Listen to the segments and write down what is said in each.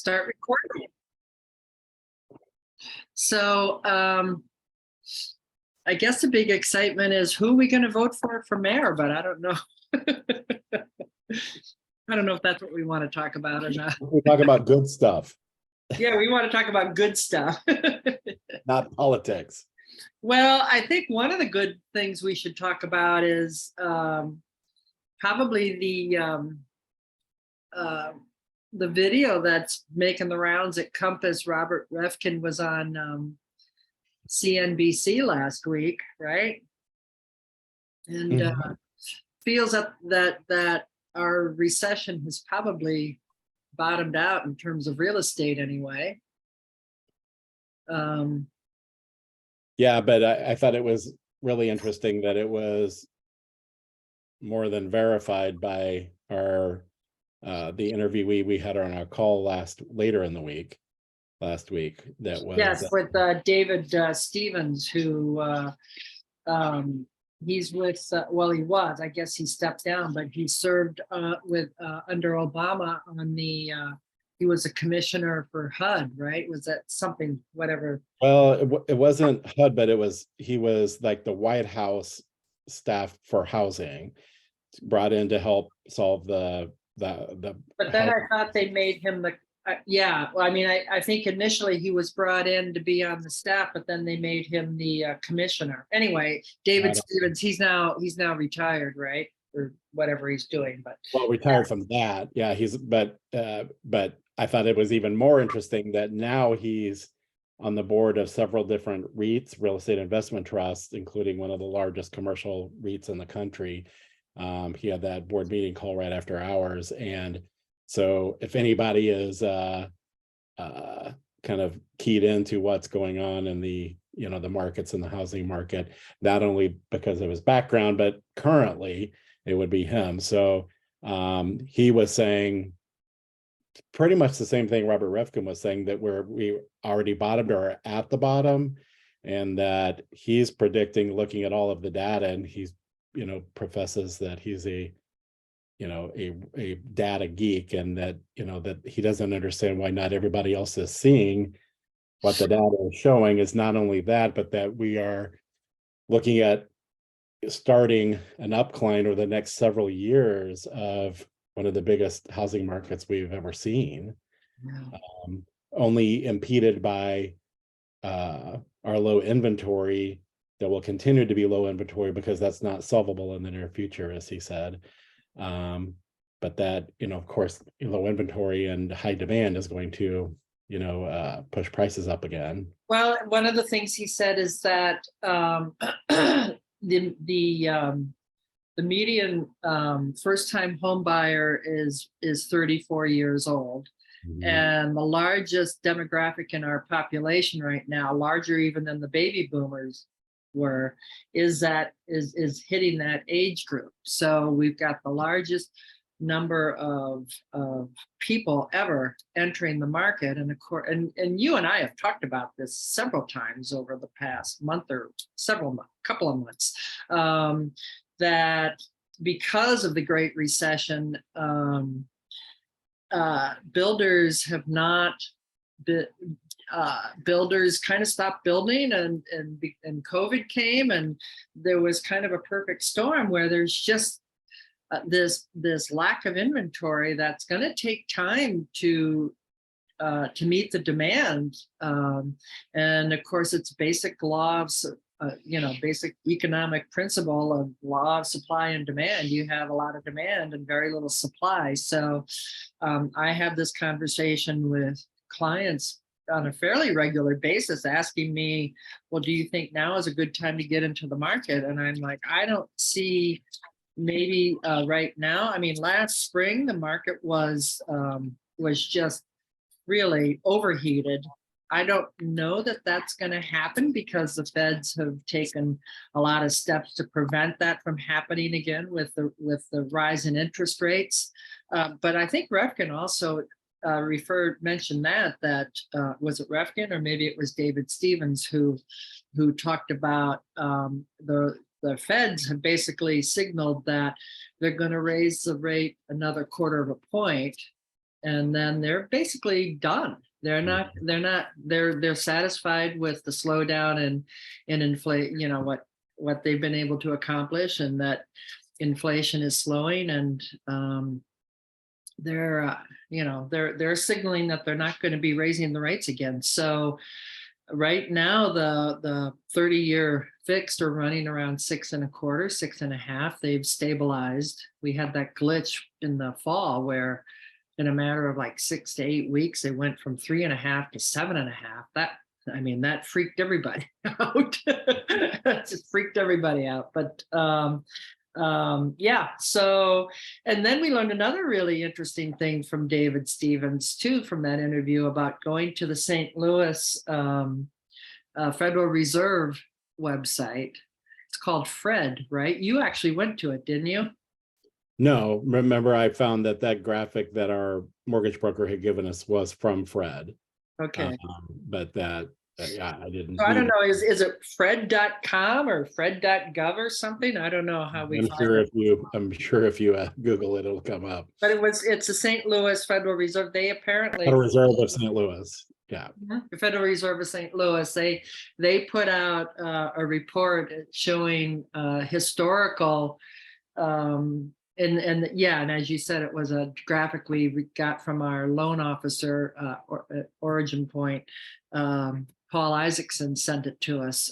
Start recording. So I guess the big excitement is who are we going to vote for mayor, but I don't know. I don't know if that's what we want to talk about or not. We talk about good stuff, Yeah, we want to talk about good stuff. not politics. Well, I think one of the good things we should talk about is probably the video that's making the rounds at Compass. Robert Refkin was on CNBC last week, right? And feels that our recession has probably bottomed out in terms of real estate anyway. Yeah, but I thought it was really interesting that it was more than verified by our the interviewee we had on our call later in the week last week. That was yes, with David Stevens, who he's with well, he was, I guess he stepped down, but he served with under Obama on the he was a commissioner for HUD, right? Was that something, whatever? Well, it wasn't HUD, but he was like the White House staff for housing, brought in to help solve the But then I thought they made him the yeah, well, I mean, I think initially he was brought in to be on the staff, but then they made him the commissioner. Anyway, David Stevens, he's now retired, right? Or whatever he's doing, but well, retired from that. Yeah, but I thought it was even more interesting that now he's on the board of several different REITs, real estate investment trusts, including one of the largest commercial REITs in the country. He had that board meeting call right after hours, and so if anybody is kind of keyed into what's going on in the the markets and the housing market, not only because of his background, but currently it would be him. So he was saying pretty much the same thing Robert Refkin was saying, that we already bottomed or are at the bottom, and that he's predicting, looking at all of the data, and he's professes that he's a data geek, and that that he doesn't understand why not everybody else is seeing what the data is showing. Is not only that, but that we are looking at starting an upcline over the next several years of one of the biggest housing markets we've ever seen, only impeded by our low inventory, that will continue to be low inventory because that's not solvable in the near future, as he said. But that, of course, low inventory and high demand is going to, push prices up again. Well, one of the things he said is that the median first-time home buyer is 34 years old. Mm-hmm. And the largest demographic in our population right now, larger even than the baby boomers is hitting that age group. So we've got the largest number of people ever entering the market, and of course, and you and I have talked about this several times over the past month or couple of months, that because of the Great Recession, builders have not been. Builders kind of stopped building, and COVID came, and there was kind of a perfect storm where there's just this lack of inventory that's going to take time to meet the demand, and of course it's basic law of basic economic principle of law of supply and demand. You have a lot of demand and very little supply. So I have this conversation with clients on a fairly regular basis, asking me, well, do you think now is a good time to get into the market? And I'm like, I don't see, maybe right now. I mean, last spring the market was just really overheated. I don't know that that's going to happen, because the feds have taken a lot of steps to prevent that from happening again with the rise in interest rates. But I think Refkin also mentioned that was it Refkin, or maybe it was David Stevens who talked about the feds have basically signaled that they're going to raise the rate another quarter of a point and then they're basically done. They're satisfied with the slowdown and inflate, what they've been able to accomplish, and that inflation is slowing, and they're signaling that they're not going to be raising the rates again. So right now, the 30-year fixed are running around 6.25, 6.5. They've stabilized. We had that glitch in the fall where in a matter of like 6 to 8 weeks, they went from 3.5 to 7.5. That freaked everybody out. That just freaked everybody out. But yeah. So, and then we learned another really interesting thing from David Stevens too, from that interview about going to the St. Louis Federal Reserve website. It's called Fred, right? You actually went to it, didn't you? No, remember, I found that graphic that our mortgage broker had given us was from Fred. Okay. But that, yeah, I didn't. So I don't know. Is it fred.com or fred.gov or something? I don't know how we I'm find sure it. I'm sure if you Google it, it'll come up. But it's the St. Louis Federal Reserve. They apparently Federal Reserve of St. Louis. Yeah. The Federal Reserve of St. Louis, they put out a report showing historical and as you said, it was a graphic we got from our loan officer, Origin Point. Paul Isaacson sent it to us,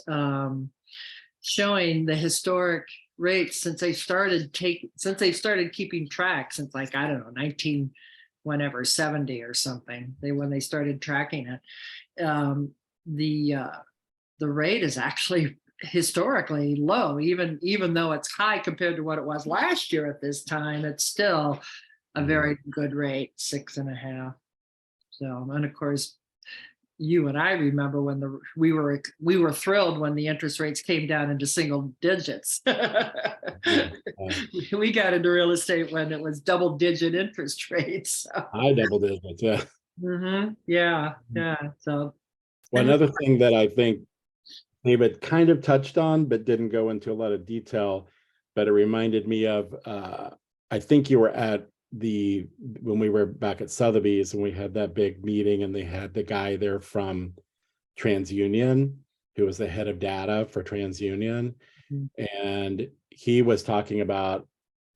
showing the historic rates since they started keeping track, since, like, I don't know, 70 or something. When they started tracking it, the rate is actually historically low, even though it's high compared to what it was last year at this time. It's still a very good rate, 6.5. So, and of course, you and I remember when we were thrilled when the interest rates came down into single digits. We got into real estate when it was double-digit interest rates. So. High double digits, yeah. Yeah. So, well, another thing that I think David kind of touched on, but didn't go into a lot of detail, but it reminded me of, I think you were at when we were back at Sotheby's and we had that big meeting, and they had the guy there from TransUnion, who was the head of data for TransUnion. And he was talking about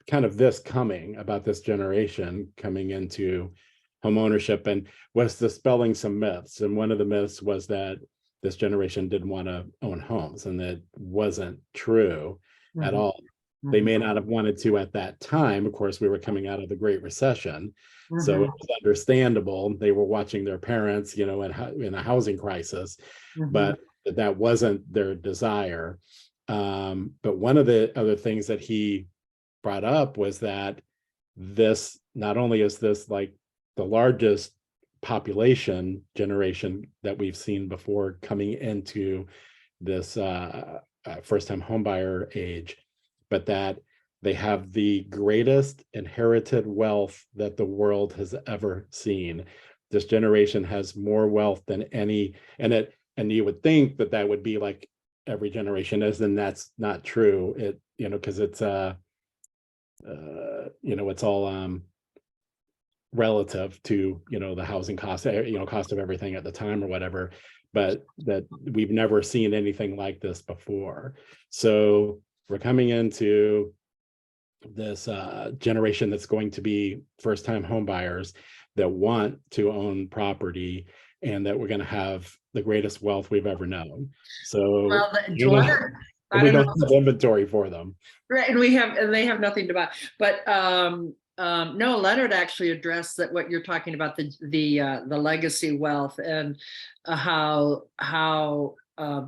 kind of this generation coming into home ownership, and was dispelling some myths. And one of the myths was that this generation didn't want to own homes, and that wasn't true at all. They may not have wanted to at that time. Of course, we were coming out of the Great Recession, so it was understandable. They were watching their parents, in a housing crisis, but that wasn't their desire. But one of the other things that he brought up was that this, not only is this like the largest population generation that we've seen before coming into this first-time homebuyer age, but that they have the greatest inherited wealth that the world has ever seen. This generation has more wealth than any, and you would think that would be like every generation is, and that's not true. Because it's it's all relative to the housing cost, cost of everything at the time or whatever, but that we've never seen anything like this before. So we're coming into this generation that's going to be first-time home buyers that want to own property, and that we're going to have the greatest wealth we've ever known. So we don't have inventory for them, right? And they have nothing to buy. But no, Leonard actually addressed that, what you're talking about, the legacy wealth, and how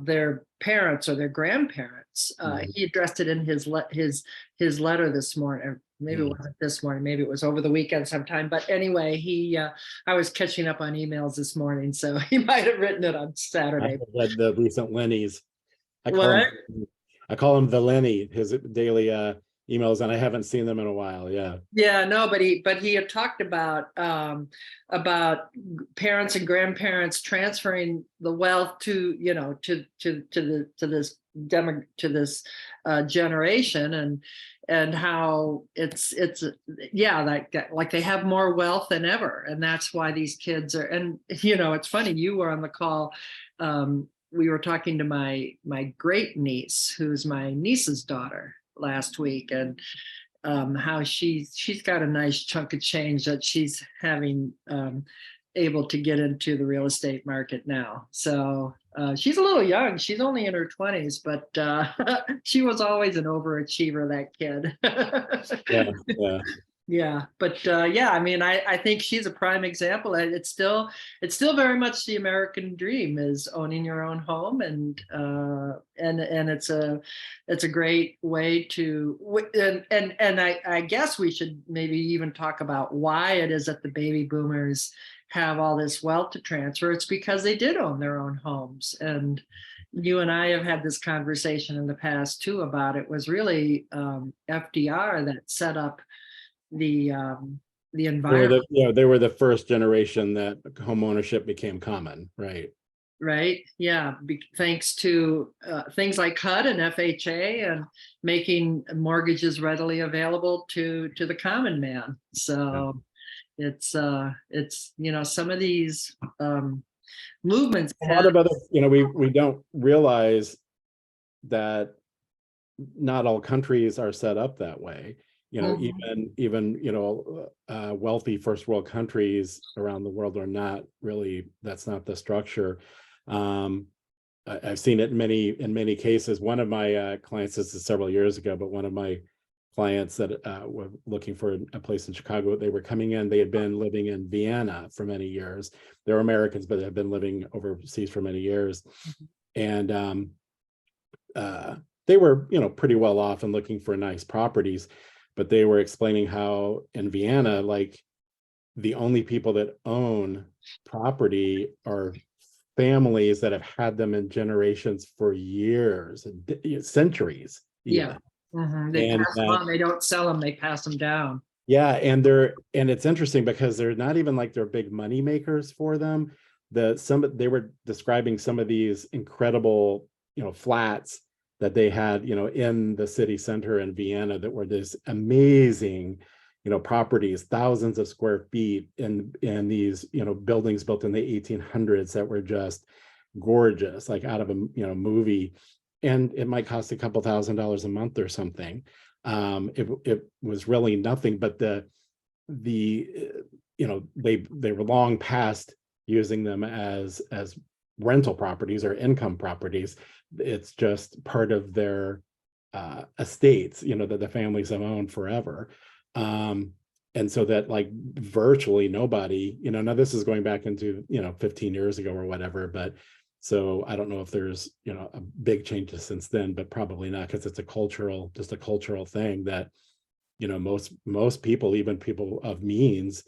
their parents or their grandparents. He addressed it in his letter this morning. Or maybe it wasn't this morning. Maybe it was over the weekend sometime. But anyway, I was catching up on emails this morning, so he might have written it on Saturday. I read the recent Lenny's. I call him the Lenny, his daily emails, and I haven't seen them in a while. Yeah. Yeah, no, but he had talked about parents and grandparents transferring the wealth to, you know, to this generation, and how it's yeah, like they have more wealth than ever, and that's why these kids are. And you know, it's funny, you were on the call. We were talking to my great niece, who's my niece's daughter, last week, and how she's got a nice chunk of change that she's having, able to get into the real estate market now. So she's a little young. She's only in her 20s, but she was always an overachiever, that kid. Yeah. Yeah. Yeah, but yeah, I mean, I think she's a prime example. And it's still very much the American dream, is owning your own home, and it's a great way to, and I guess we should maybe even talk about why it is that the baby boomers have all this wealth to transfer. It's because they did own their own homes, and you and I have had this conversation in the past too about it was really FDR that set up the environment, They were the first generation that home ownership became common, right? right? Yeah, thanks to things like HUD and FHA, and making mortgages readily available to the common man. So it's you know, some of these movements A lot of other, we don't realize that not all countries are set up that way. Even wealthy first world countries around the world are not really, that's not the structure. I've seen it in many cases. One of my clients, this is several years ago, but one of my clients that were looking for a place in Chicago, they were coming in, they had been living in Vienna for many years. They're Americans, but they have been living overseas for many years. And they were, pretty well off and looking for nice properties, but they were explaining how in Vienna, like, the only people that own property are families that have had them in generations for years and centuries. Yeah. They And pass them on. They don't sell them. They pass them down. yeah, and it's interesting because they're not even like they're big money makers for them. They were describing some of these incredible, flats that they had, in the city center in Vienna, that were this amazing, properties, thousands of square feet, in these, buildings built in the 1800s that were just gorgeous, like out of a movie. And it might cost a couple $1,000s a month or something. It was really nothing, but they were long past using them as rental properties or income properties. It's just part of their estates, that the families have owned forever. And so that, like, virtually nobody, now this is going back into 15 years ago or whatever, but so I don't know if there's a big changes since then, but probably not, because it's just a cultural thing that most people, even people of means,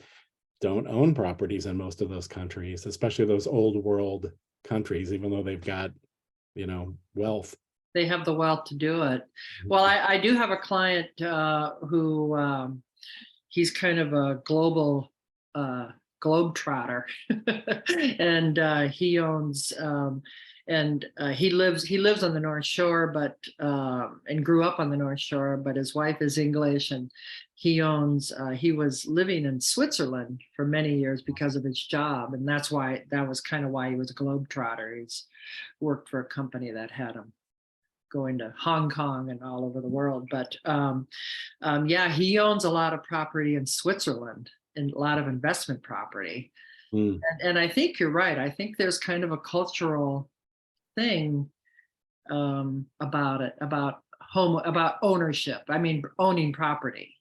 don't own properties in most of those countries, especially those old world countries, even though they've got wealth. They have the wealth to do it. Well, I do have a client who he's kind of a global globetrotter, and he owns he lives on the North Shore, but and grew up on the North Shore, but his wife is English, and he was living in Switzerland for many years because of his job, and that was kind of why he was a globetrotter. He's worked for a company that had him going to Hong Kong and all over the world. But yeah, he owns a lot of property in Switzerland, and a lot of investment property. And I think you're right. I think there's kind of a cultural thing about it, about ownership. I mean, owning property.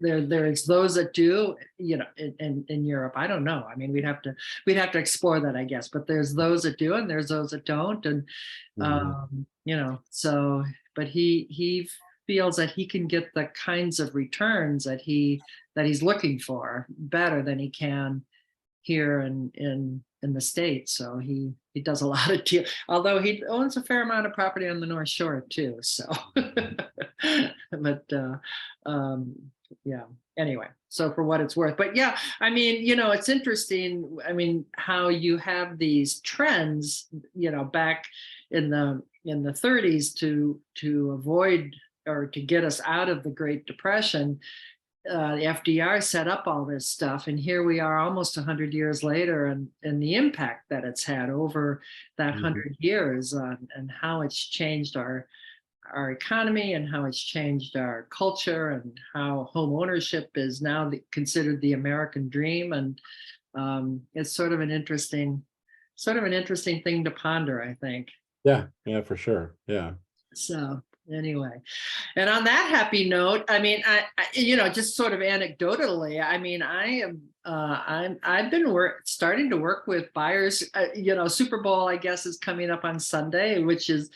There's those that do, in Europe. I don't know. I mean, we'd have to explore that, I guess. But there's those that do, and there's those that don't, and so. But he feels that he can get the kinds of returns that he's looking for better than he can here in in the state. So he does a lot of deal, although he owns a fair amount of property on the North Shore too. So, but yeah. Anyway, so for what it's worth, but yeah, I mean, it's interesting. I mean, how you have these trends, back in the 30s to avoid or to get us out of the Great Depression. The FDR set up all this stuff, and here we are almost 100 years later, and the impact that it's had over that 100 years, and how it's changed our economy, and how it's changed our culture, and how home ownership is now considered the American dream. And it's sort of an interesting thing to ponder, I think. Yeah, for sure. Yeah. So anyway, and on that happy note, I mean, I just sort of anecdotally, I mean, I've been starting to work with buyers. Super Bowl, I guess, is coming up on Sunday, which is,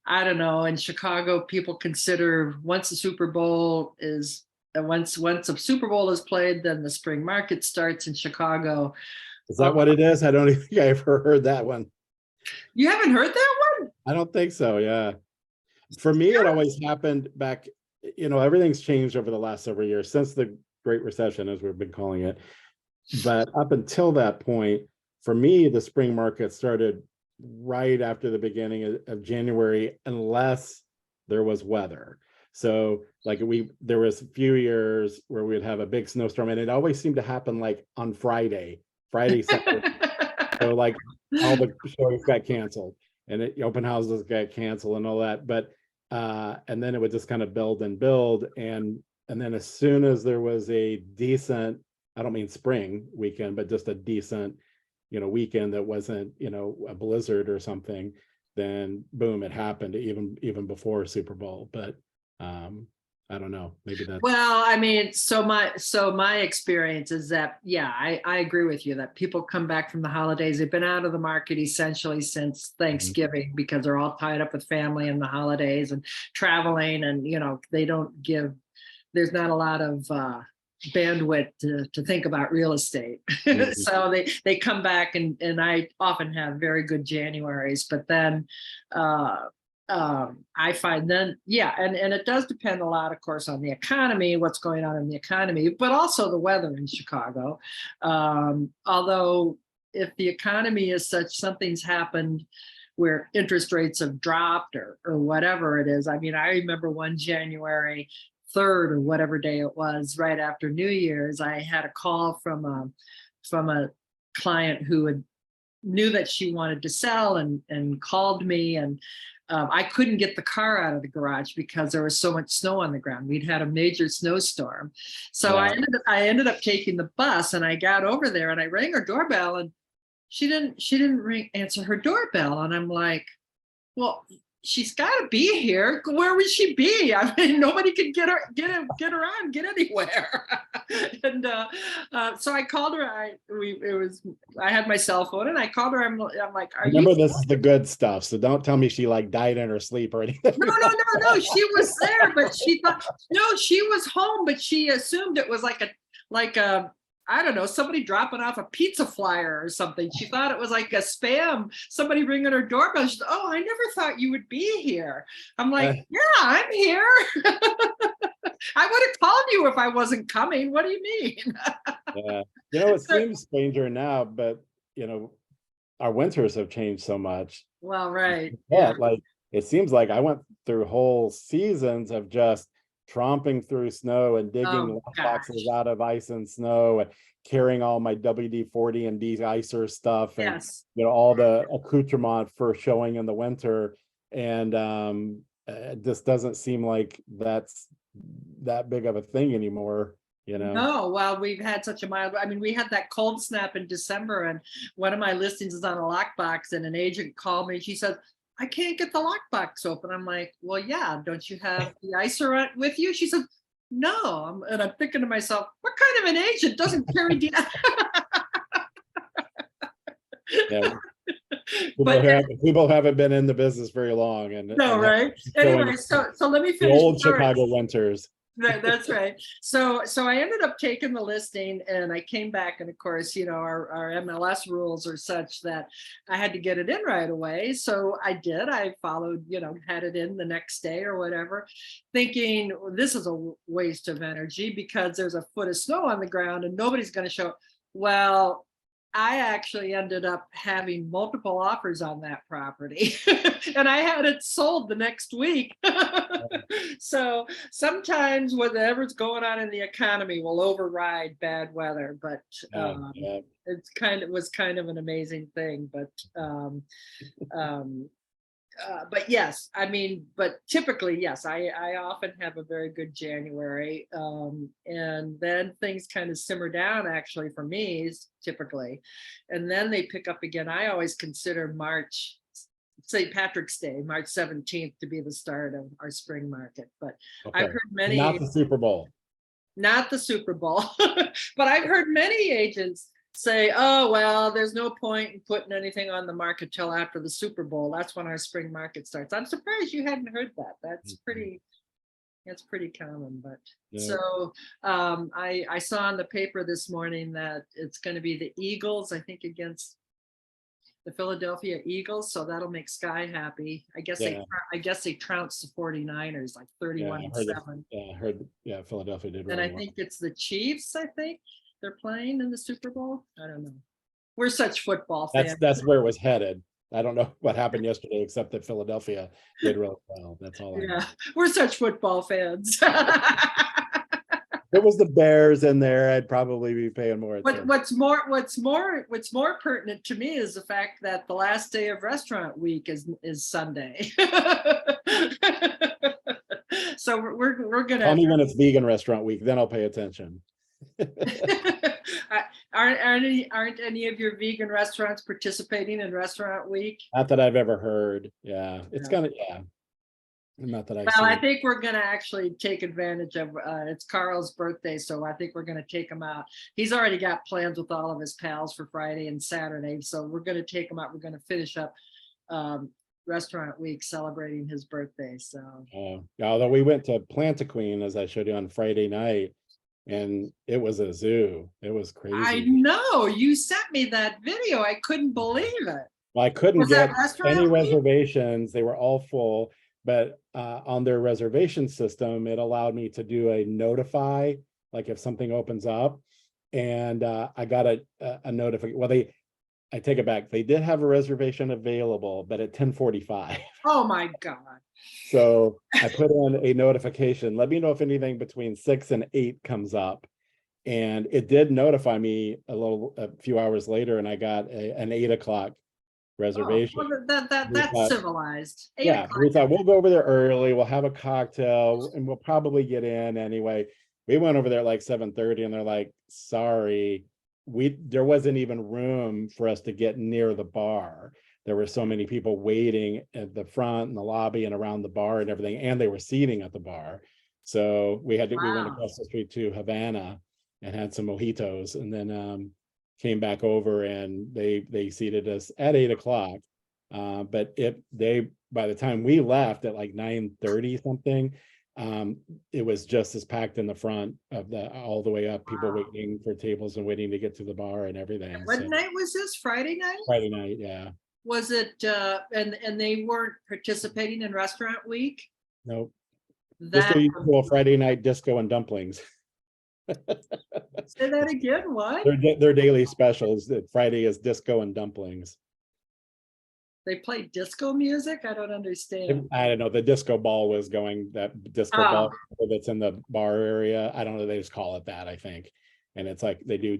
I don't know, in Chicago, people consider once a Super Bowl is a Super Bowl is played, then the spring market starts in Chicago. Is that what it is? I don't even think I ever heard that one. You haven't heard that one? I don't think so. Yeah. For me, it always happened back, everything's changed over the last several years since the Great Recession, as we've been calling it. But up until that point, for me, the spring market started right after the beginning of January, unless there was weather. So like there was a few years where we'd have a big snowstorm, and it always seemed to happen like on Friday, Saturday. So like all the shows got canceled, and open houses got canceled and all that. But and then it would just kind of build and build, and then as soon as there was a decent, I don't mean spring weekend, but just a decent weekend that wasn't a blizzard or something, then boom, it happened even before Super Bowl. But I don't know, maybe that's, well, I mean, so my experience is that, yeah, I agree with you that people come back from the holidays, they've been out of the market essentially since Thanksgiving, because they're all tied up with family and the holidays and traveling, and there's not a lot of bandwidth to think about real estate. So they come back, and I often have very good Januaries, but then I find then, yeah, and it does depend a lot, of course, on the economy, what's going on in the economy, but also the weather in Chicago. Although if the economy is such, something's happened where interest rates have dropped or whatever it is. I mean, I remember one January 3rd or whatever day it was, right after New Year's, I had a call from a client who knew that she wanted to sell, and called me, and I couldn't get the car out of the garage because there was so much snow on the ground. We'd had a major snowstorm. So yeah. I ended up taking the bus, and I got over there, and I rang her doorbell, and she didn't answer her doorbell. And I'm like, well, she's got to be here. Where would she be? I mean, nobody could get anywhere. And so I called her. I had my cell phone, and I called her. I'm like, remember, this is the good stuff. So don't tell me she like died in her sleep or anything. No. She was there, but she thought, no, she was home, but she assumed it was like a I don't know, somebody dropping off a pizza flyer or something. She thought it was like a spam, somebody ringing her doorbell. She said, oh, I never thought you would be here. I'm like, yeah, I'm here. I would have called you if I wasn't coming. What do you mean? Yeah. It seems stranger now, but our winters have changed so much. Well, right. Yeah. Like it seems like I went through whole seasons of just tromping through snow and digging boxes out of ice and snow, and carrying all my WD-40 and de-icer stuff, and yes, all the accoutrement for showing in the winter. And it just doesn't seem like that's that big of a thing anymore. No, well, we've had such a mild, I mean, we had that cold snap in December, and one of my listings is on a lockbox, and an agent called me. She said, I can't get the lockbox open. I'm like, well, yeah, don't you have the icer with you? She said, no. And I'm thinking to myself, what kind of an agent doesn't carry the Yeah. People haven't been in the business very long, and no, right? Anyway, so let me finish. Old Chicago winters. That's right. So I ended up taking the listing and I came back, and of course, our MLS rules are such that I had to get it in right away. So I did. I followed, had it in the next day or whatever, thinking this is a waste of energy because there's a foot of snow on the ground and nobody's going to show. Well, I actually ended up having multiple offers on that property and I had it sold the next week. So sometimes whatever's going on in the economy will override bad weather, but Yeah. was kind of an amazing thing. But yes, I mean, but typically, yes, I often have a very good January. And then things kind of simmer down actually for me typically. And then they pick up again. I always consider March, St. Patrick's Day, March 17th to be the start of our spring market. But I've Okay. heard many, Not the Super Bowl. not the Super Bowl, but I've heard many agents say, oh, well, there's no point in putting anything on the market till after the Super Bowl. That's when our spring market starts. I'm surprised you hadn't heard that. That's pretty common. But Yeah. so I saw on the paper this morning that it's going to be the Eagles, I think, against the Philadelphia Eagles. So that'll make Sky happy. I guess they trounced the 49ers like 31-7. I heard Philadelphia did And really I well. think it's the Chiefs, I think they're playing in the Super Bowl. I don't know. We're such football fans. That's where it was headed. I don't know what happened yesterday, except that Philadelphia did really well. That's all I know. Yeah, we're such football fans. If it was the Bears in there, I'd probably be paying more attention. What's more pertinent to me is the fact that the last day of restaurant week is Sunday. So we're gonna. Only when it's vegan restaurant week, then I'll pay attention. Aren't any of your vegan restaurants participating in restaurant week? Not that I've ever heard. Yeah, it's gonna. Yeah, not that I. Well, I think we're gonna actually take advantage of. It's Carl's birthday, so I think we're gonna take him out. He's already got plans with all of his pals for Friday and Saturday, so we're gonna take him out. We're gonna finish up restaurant week celebrating his birthday. So. Although we went to Plantaqueen, as I showed you on Friday night. And it was a zoo. It was crazy. I know. You sent me that video. I couldn't believe it. Well, I couldn't get any reservations. They were all full. But on their reservation system, it allowed me to do a notify, like if something opens up. And I got a notification. Well, I take it back. They did have a reservation available, but at 10:45. Oh my God. So I put in a notification. Let me know if anything between 6 and 8 comes up. And it did notify me a few hours later, and I got an 8 o'clock reservation. Oh, well, that's civilized. Yeah, we thought we'll go over there early. We'll have a cocktail, and we'll probably get in anyway. We went over there at like 7:30, and they're like, "Sorry, there wasn't even room for us to get near the bar. There were so many people waiting at the front and the lobby and around the bar and everything, and they were seating at the bar. So we went across the street to Havana and had some mojitos, and then came back over, and they seated us at 8 o'clock. But by the time we left at like 9:30 something, it was just as packed in the front of all the way up, people waiting for tables and waiting to get to the bar and everything. What night was this? Friday night? Friday night, yeah. Was it and they weren't participating in restaurant week? Nope. Just the usual Friday night disco and dumplings. Say that again. What? Their daily specials. Friday is disco and dumplings. They play disco music? I don't understand. I don't know. The disco ball was going, that disco ball that's in the bar area. I don't know. They just call it that, I think. And it's like they do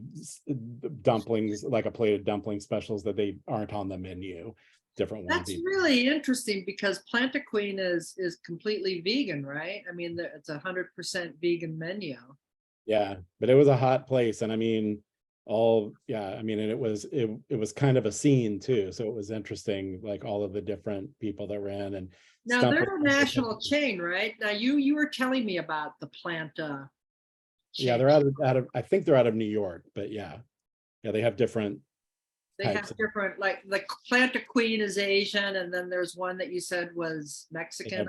dumplings, like a plate of dumpling specials that they aren't on the menu. Different ones. That's really interesting because Plantaqueen is completely vegan, right? I mean, it's 100% vegan menu. Yeah, but it was a hot place, and I mean, and it was kind of a scene too. So it was interesting, like all of the different people that were in. And now they're a national chain, right? Now you were telling me about the Planta. Yeah, they're out of I think they're out of New York, but yeah, they have different. They have different, like the Plantaqueen is Asian, and then there's one that you said was Mexican.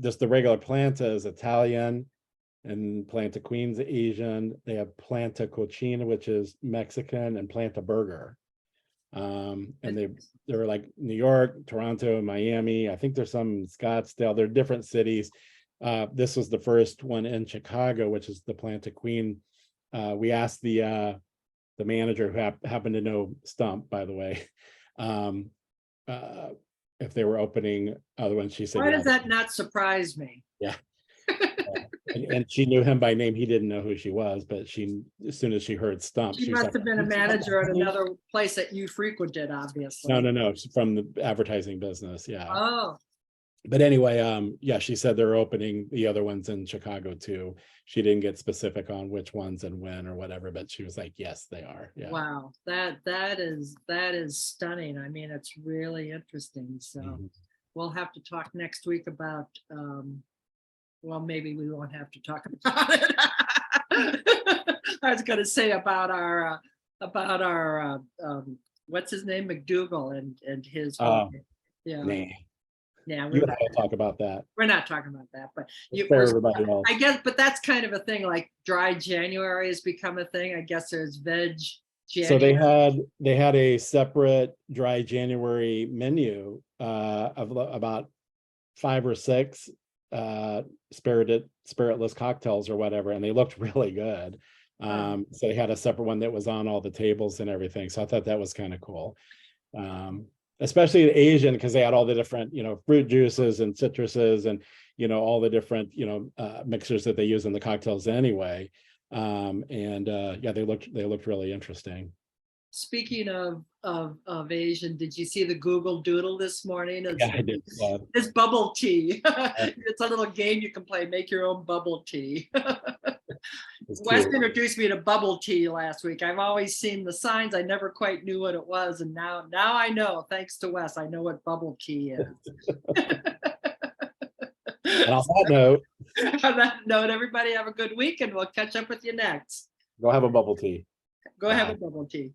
Just the regular Planta is Italian, and Planta Queen's Asian. They have Planta Cochina, which is Mexican, and Planta Burger. And they're like New York, Toronto, Miami. I think there's some in Scottsdale. They're different cities. This was the first one in Chicago, which is the Planta Queen. We asked the manager, who happened to know Stump, by the way, if they were opening other ones. She said, Why yeah. does that not surprise me? Yeah. And she knew him by name. He didn't know who she was, but as soon as she heard Stump, She was must like, have been a manager at another place that you frequented, obviously. No, she's from the advertising business. Yeah. Oh, But anyway, yeah, she said they're opening the other ones in Chicago too. She didn't get specific on which ones and when or whatever, but she was like, yes, they are. Yeah. wow. That is stunning. I mean, it's really interesting. So we'll have to talk next week about, well, maybe we won't have to talk about it. I was going to say about our what's his name, McDougal and his yeah. Nah. Yeah, You and I will talk about that. we're not talking about that, but Everybody else. I guess, but that's kind of a thing. Like dry January has become a thing. I guess there's veg January. So they had a separate dry January menu of about 5 or 6 spiritless cocktails or whatever, and they looked really good. So they had a separate one that was on all the tables and everything. So I thought that was kind of cool. Especially the Asian, because they had all the different, fruit juices and citruses and, all the different, mixers that they use in the cocktails anyway. Yeah, they looked really interesting. Speaking of Asian, did you see the Google Doodle this morning? Yeah, I did. It's bubble tea. It's a little game you can play. Make your own bubble tea. Wes introduced me to bubble tea last week. I've always seen the signs. I never quite knew what it was, and now I know. Thanks to Wes, I know what bubble tea is. And on that note, everybody have a good week, and we'll catch up with you next. go have a bubble tea. Go have a bubble tea.